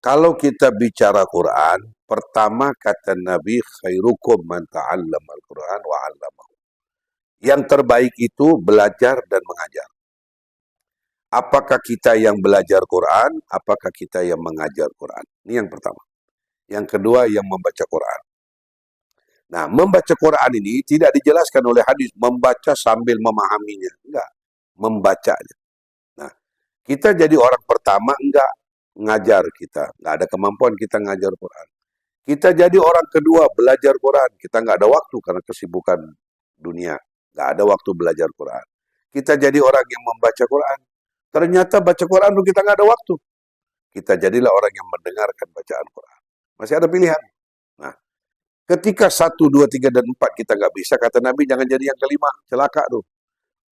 Kalau kita bicara Quran, pertama kata Nabi, khairukum man ta'allama al-Quran wa 'allamahu. Yang terbaik itu belajar dan mengajar. Apakah kita yang belajar Quran, apakah kita yang mengajar Quran? Ini yang pertama. Yang kedua, yang membaca Quran. Nah, membaca Quran ini tidak dijelaskan oleh hadis, membaca sambil memahaminya. Enggak, membacanya. Nah, kita jadi orang pertama, enggak ngajar kita. Enggak ada kemampuan kita ngajar Quran. Kita jadi orang kedua, belajar Quran. Kita enggak ada waktu karena kesibukan dunia. Enggak ada waktu belajar Quran. Kita jadi orang yang membaca Quran. Ternyata baca Quran itu kita enggak ada waktu. Kita jadilah orang yang mendengarkan bacaan Quran. Masih ada pilihan. Nah, ketika 1, 2, 3, dan 4 kita nggak bisa, kata Nabi, jangan jadi yang kelima. Celaka tuh.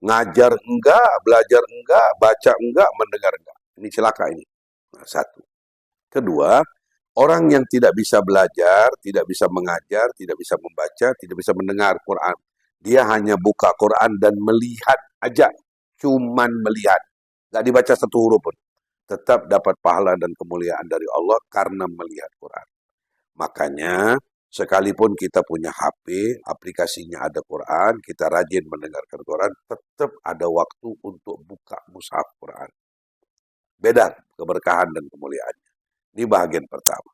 Ngajar enggak, belajar enggak, baca enggak, mendengar enggak. Ini celaka ini. Nah, 1. Kedua, orang yang tidak bisa belajar, tidak bisa mengajar, tidak bisa membaca, tidak bisa mendengar Quran. Dia hanya buka Quran dan melihat aja. Cuman melihat. Nggak dibaca satu huruf pun. Tetap dapat pahala dan kemuliaan dari Allah karena melihat Quran. Makanya, sekalipun kita punya HP, aplikasinya ada Quran, kita rajin mendengarkan Quran, tetap ada waktu untuk buka mushaf Quran. Beda keberkahan dan kemuliaannya. Ini bagian pertama.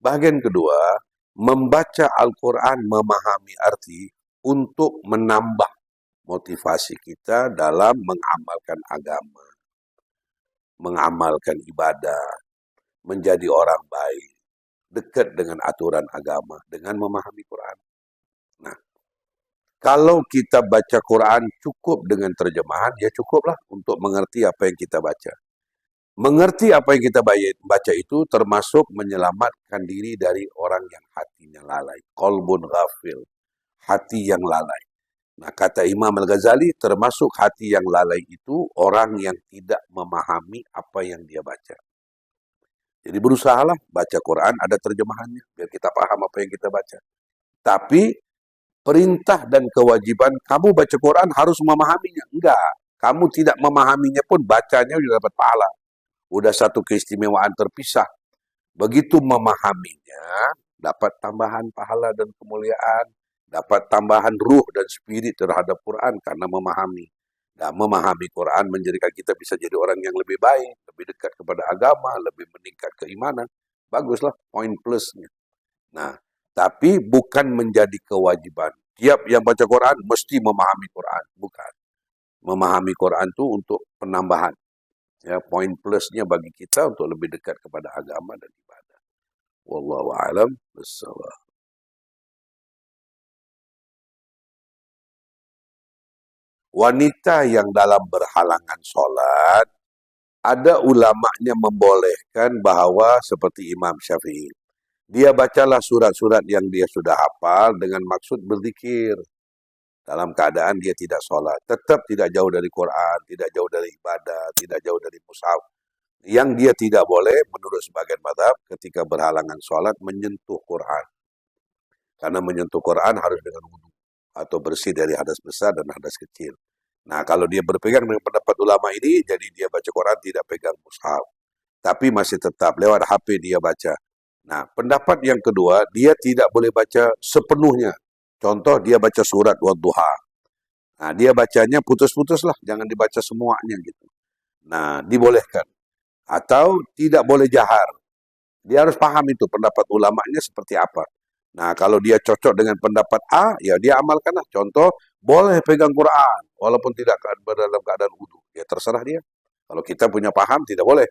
Bagian kedua, membaca Al-Quran, memahami arti untuk menambah motivasi kita dalam mengamalkan agama, mengamalkan ibadah, menjadi orang baik, dekat dengan aturan agama, dengan memahami Quran. Nah, kalau kita baca Quran cukup dengan terjemahan, ya cukuplah untuk mengerti apa yang kita baca. Mengerti apa yang kita baca itu termasuk menyelamatkan diri dari orang yang hatinya lalai. Qalbun ghafil, hati yang lalai. Nah, kata Imam Al-Ghazali, termasuk hati yang lalai itu orang yang tidak memahami apa yang dia baca. Jadi berusahalah baca Quran, ada terjemahannya, biar kita paham apa yang kita baca. Tapi perintah dan kewajiban kamu baca Quran harus memahaminya. Enggak, kamu tidak memahaminya pun bacanya sudah dapat pahala. Udah satu keistimewaan terpisah. Begitu memahaminya, dapat tambahan pahala dan kemuliaan, dapat tambahan ruh dan spirit terhadap Quran karena memahami. Dan memahami Quran menjadikan kita bisa jadi orang yang lebih baik, lebih dekat kepada agama, lebih meningkat keimanan. Baguslah poin plusnya. Nah, tapi bukan menjadi kewajiban. Tiap yang baca Quran mesti memahami Quran. Bukan. Memahami Quran itu untuk penambahan. Ya, poin plusnya bagi kita untuk lebih dekat kepada agama dan ibadah. Wallahu a'lam bishawab. Wanita yang dalam berhalangan sholat, ada ulamanya membolehkan bahwa seperti Imam Syafi'i. Dia bacalah surat-surat yang dia sudah hafal dengan maksud berzikir. Dalam keadaan dia tidak sholat. Tetap tidak jauh dari Quran, tidak jauh dari ibadah, tidak jauh dari mushaf. Yang dia tidak boleh, menurut sebagian mazhab, ketika berhalangan sholat, menyentuh Quran. Karena menyentuh Quran harus dengan wudu. Atau bersih dari hadas besar dan hadas kecil. Nah, kalau dia berpegang dengan pendapat ulama ini, jadi dia baca Quran tidak pegang mushaf. Tapi masih tetap, lewat HP dia baca. Nah, pendapat yang kedua, dia tidak boleh baca sepenuhnya. Contoh, dia baca surat Wadduha. Nah, dia bacanya putus-putus lah, jangan dibaca semuanya gitu. Nah, dibolehkan. Atau tidak boleh jahar. Dia harus paham itu pendapat ulamanya seperti apa. Nah, kalau dia cocok dengan pendapat A, ya dia amalkanlah. Contoh, boleh pegang Quran, walaupun tidak dalam keadaan wudu. Ya terserah dia. Kalau kita punya paham, tidak boleh.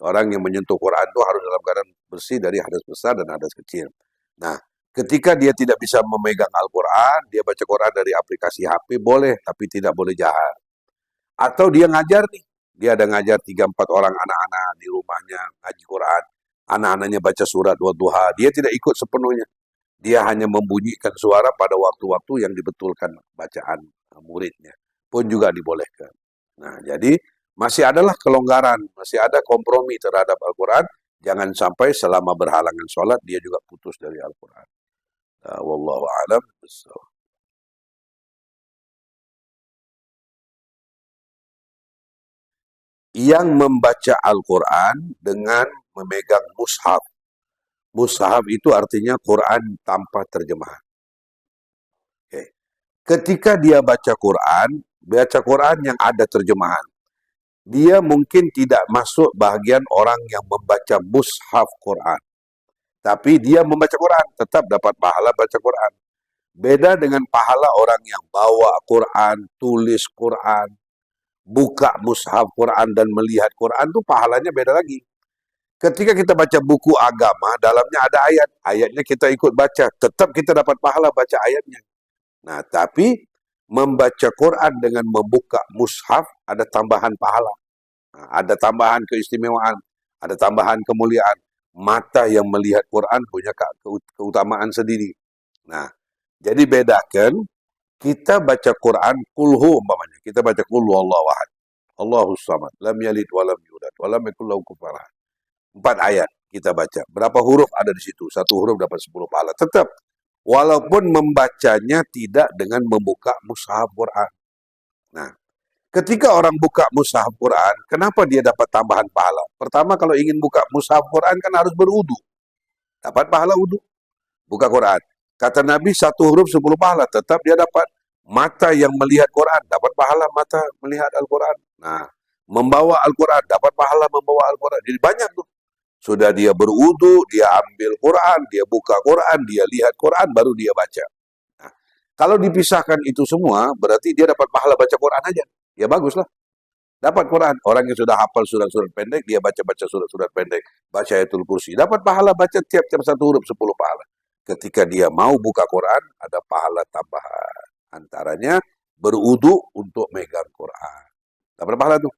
Orang yang menyentuh Quran itu harus dalam keadaan bersih dari hadas besar dan hadas kecil. Nah, ketika dia tidak bisa memegang Al-Quran, dia baca Quran dari aplikasi HP, boleh, tapi tidak boleh jahar. Atau dia ngajar nih, dia ada ngajar 3-4 orang anak-anak di rumahnya, ngaji Quran. Anak-anaknya baca surat Wadduha, dia tidak ikut sepenuhnya. Dia hanya membunyikan suara pada waktu-waktu yang dibetulkan bacaan muridnya. Pun juga dibolehkan. Nah, jadi masih adalah kelonggaran, masih ada kompromi terhadap Al-Quran. Jangan sampai selama berhalangan sholat, dia juga putus dari Al-Quran. Wallahu a'lam bishawab. Yang membaca Al-Quran dengan memegang mushaf. Mushaf itu artinya Quran tanpa terjemahan. Okay. Ketika dia baca Quran yang ada terjemahan, dia mungkin tidak masuk bahagian orang yang membaca mushaf Quran. Tapi dia membaca Quran, tetap dapat pahala baca Quran. Beda dengan pahala orang yang bawa Quran, tulis Quran, buka mushaf Quran dan melihat Quran, itu pahalanya beda lagi. Ketika kita baca buku agama, dalamnya ada ayat. Ayatnya kita ikut baca, tetap kita dapat pahala baca ayatnya. Nah, tapi membaca Quran dengan membuka mushaf ada tambahan pahala. Nah, ada tambahan keistimewaan, ada tambahan kemuliaan. Mata yang melihat Quran punya keutamaan sendiri. Nah, jadi bedakan, kita baca Quran, kulhu umpamanya. Kita baca kulhu Allahu ahad. Allahus samad. Lam yalid walam yulad. Walam yakul lahu kufuwan ahad. 4 ayat kita baca. Berapa huruf ada di situ? 1 huruf dapat 10 pahala. Tetap. Walaupun membacanya tidak dengan membuka mushaf Quran. Nah, ketika orang buka mushaf Quran, kenapa dia dapat tambahan pahala? Pertama, kalau ingin buka mushaf Quran kan harus berwudu. Dapat pahala wudu. Buka Quran. Kata Nabi 1 huruf 10 pahala, tetap dia dapat. Mata yang melihat Quran, dapat pahala mata melihat Al-Quran. Nah, membawa Al-Quran, dapat pahala membawa Al-Quran. Jadi banyak tuh. Sudah dia berwudu, dia ambil Quran, dia buka Quran, dia lihat Quran, baru dia baca. Nah, kalau dipisahkan itu semua, berarti dia dapat pahala baca Quran aja. Ya baguslah. Dapat Quran. Orang yang sudah hafal surat-surat pendek, dia baca-baca surat-surat pendek. Baca Ayatul Kursi. Dapat pahala baca tiap-tiap 1 huruf 10 pahala. Ketika dia mau buka Quran, ada pahala tambahan. Antaranya berwudu untuk megang Quran. Dapat pahala tuh.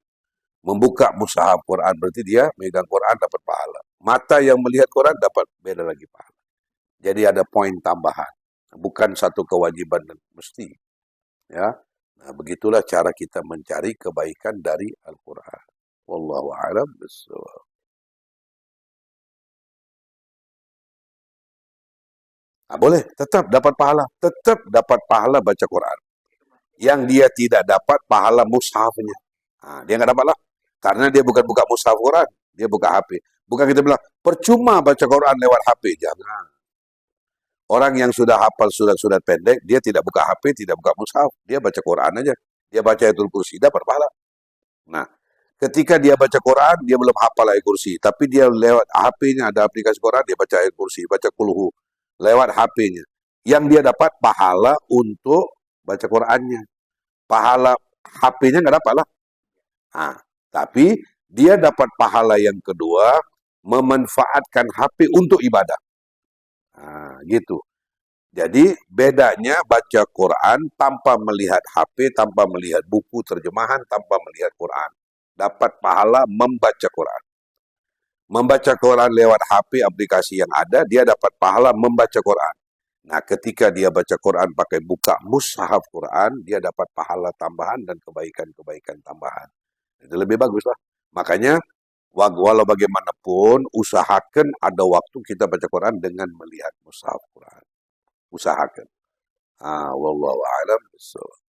Membuka mushaf Quran, berarti dia megang Quran dapat pahala. Mata yang melihat Quran dapat beda lagi pahala. Jadi ada poin tambahan. Bukan satu kewajiban dan mesti. Ya. Nah, begitulah cara kita mencari kebaikan dari Al-Quran. Wallahu a'lam bishawab. Boleh, tetap dapat pahala. Tetap dapat pahala baca Quran. Yang dia tidak dapat pahala mushafnya. Dia nggak dapat lah. Karena dia bukan buka mushaf Quran. Dia buka HP. Bukan kita bilang, percuma baca Quran lewat HP. Jangan. Orang yang sudah hafal surat-surat pendek, dia tidak buka HP, tidak buka mushaf. Dia baca Quran aja. Dia baca Ayatul Kursi, dapat pahala. Nah, ketika dia baca Quran, dia belum hafal Ayatul Kursi. Tapi dia lewat HP-nya, ada aplikasi Quran, dia baca Ayatul Kursi, baca kulhu. Lewat HP-nya. Yang dia dapat pahala untuk baca Qurannya. Pahala HP-nya nggak dapat lah. Tapi dia dapat pahala yang kedua, memanfaatkan HP untuk ibadah. Gitu. Jadi bedanya baca Quran tanpa melihat HP, tanpa melihat buku terjemahan, tanpa melihat Quran. Dapat pahala membaca Quran. Membaca Quran lewat HP, aplikasi yang ada, dia dapat pahala membaca Quran. Nah, ketika dia baca Quran pakai buka mushaf Quran, dia dapat pahala tambahan dan kebaikan-kebaikan tambahan. Itu lebih bagus lah. Makanya, walau bagaimanapun, usahakan ada waktu kita baca Quran dengan melihat mushaf Quran. Usahakan. Wallahu a'lam bishawab.